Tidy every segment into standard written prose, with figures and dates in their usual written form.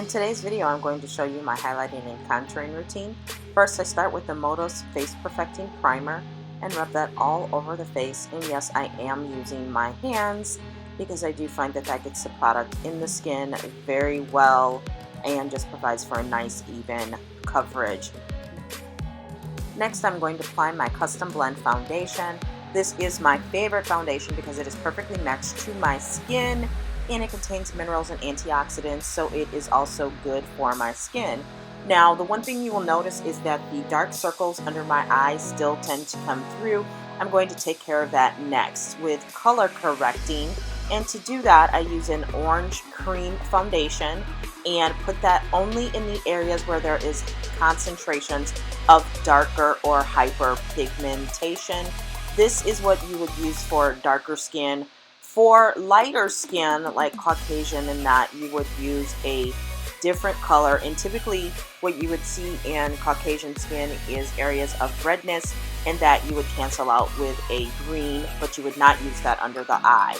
In today's video, I'm going to show you my highlighting and contouring routine. First, I start with the Motos Face Perfecting Primer and rub that all over the face. And yes, I am using my hands because I do find that that gets the product in the skin very well and just provides for a nice even coverage. Next, I'm going to apply my Custom Blend foundation. This is my favorite foundation because it is perfectly matched to my skin and it contains minerals and antioxidants, so it is also good for my skin. Now, the one thing you will notice is that the dark circles under my eyes still tend to come through. I'm going to take care of that next with color correcting, and to do that I use an orange cream foundation and put that only in the areas where there is concentrations of darker or hyperpigmentation. This is what you would use for darker skin. For lighter skin, like Caucasian and that, you would use a different color, and typically what you would see in Caucasian skin is areas of redness, and that you would cancel out with a green, but you would not use that under the eye.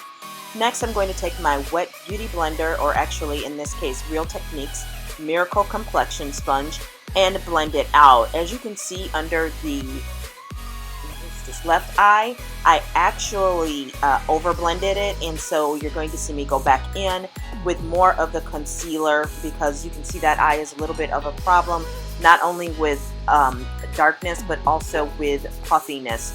Next, I'm going to take my wet beauty blender, or actually in this case Real Techniques Miracle Complexion Sponge, and blend it out. As you can see under the left eye, I actually over blended it, and so you're going to see me go back in with more of the concealer because you can see that eye is a little bit of a problem, not only with darkness but also with puffiness.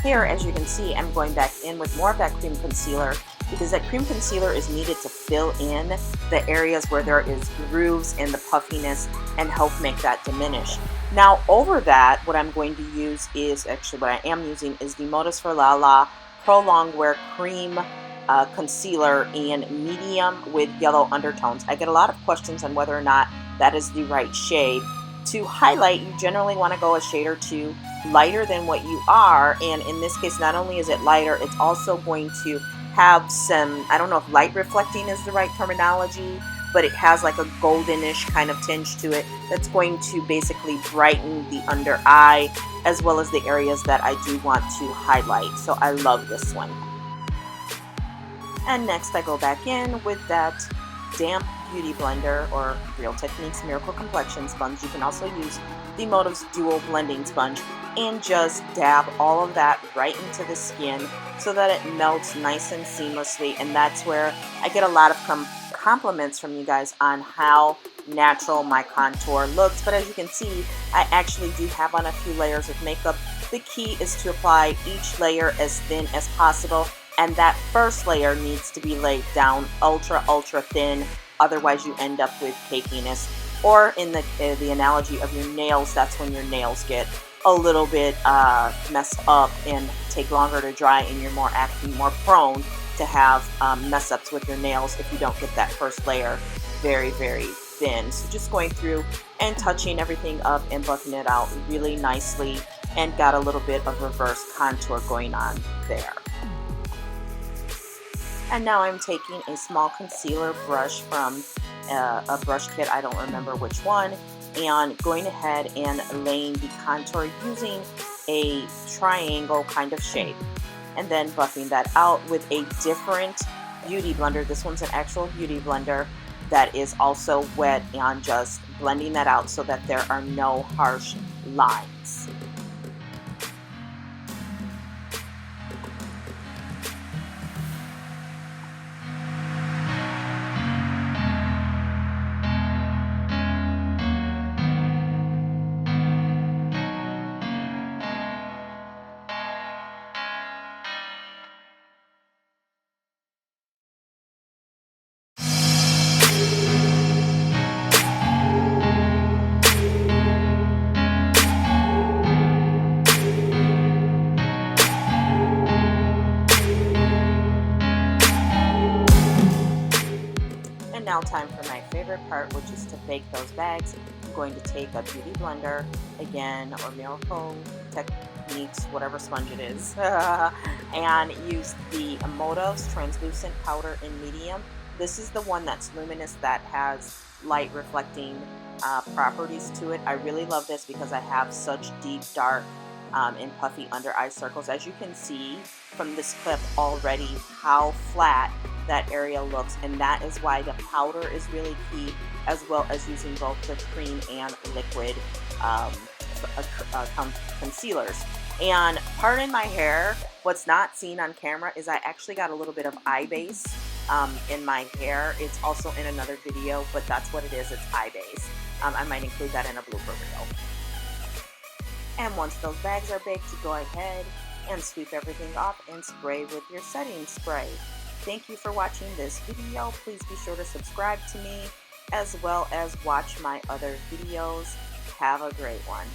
Here, as you can see, I'm going back in with more of that cream concealer because that cream concealer is needed to fill in the areas where there is grooves and the puffiness and help make that diminish. Now over that, what I'm going to use is, actually what I am using is the Motos for La La Pro Longwear Cream Concealer in medium with yellow undertones. I get a lot of questions on whether or not that is the right shade. To highlight, you generally want to go a shade or two lighter than what you are, and in this case not only is it lighter, it's also going to have some, I don't know if light reflecting is the right terminology, but it has like a goldenish kind of tinge to it that's going to basically brighten the under eye as well as the areas that I do want to highlight. So I love this one. And next I go back in with that damp beauty blender, or Real Techniques Miracle Complexion Sponge. You can also use the Motos Dual Blending Sponge, and just dab all of that right into the skin so that it melts nice and seamlessly. And that's where I get a lot of compliments from you guys on how natural my contour looks. But as you can see, I actually do have on a few layers of makeup. The key is to apply each layer as thin as possible, and that first layer needs to be laid down ultra thin, otherwise you end up with cakiness. Or in the analogy of your nails, that's when your nails get a little bit messed up and take longer to dry, and you're more prone to have mess ups with your nails if you don't get that first layer very thin. So just going through and touching everything up and buffing it out really nicely, and got a little bit of reverse contour going on there. And now I'm taking a small concealer brush from a brush kit, I don't remember which one, and going ahead and laying the contour using a triangle kind of shape, and then buffing that out with a different beauty blender. This one's an actual beauty blender that is also wet, and just blending that out so that there are no harsh lines. Now time for my favorite part, which is to bake those bags. I'm going to take a beauty blender again, or Miracle Techniques, whatever sponge it is, and use the Motos translucent powder in medium. This is the one that's luminous, that has light reflecting properties to it. I really love this because I have such deep dark and puffy under eye circles. As you can see from this clip already how flat that area looks, and that is why the powder is really key, as well as using both the cream and liquid um, concealers. And pardon my hair, what's not seen on camera is I actually got a little bit of eye base in my hair. It's also in another video, but that's what it is, it's eye base. I might include that in a blooper reel. And once those bags are baked, go ahead and sweep everything off and spray with your setting spray. Thank you for watching this video. Please be sure to subscribe to me as well as watch my other videos. Have a great one.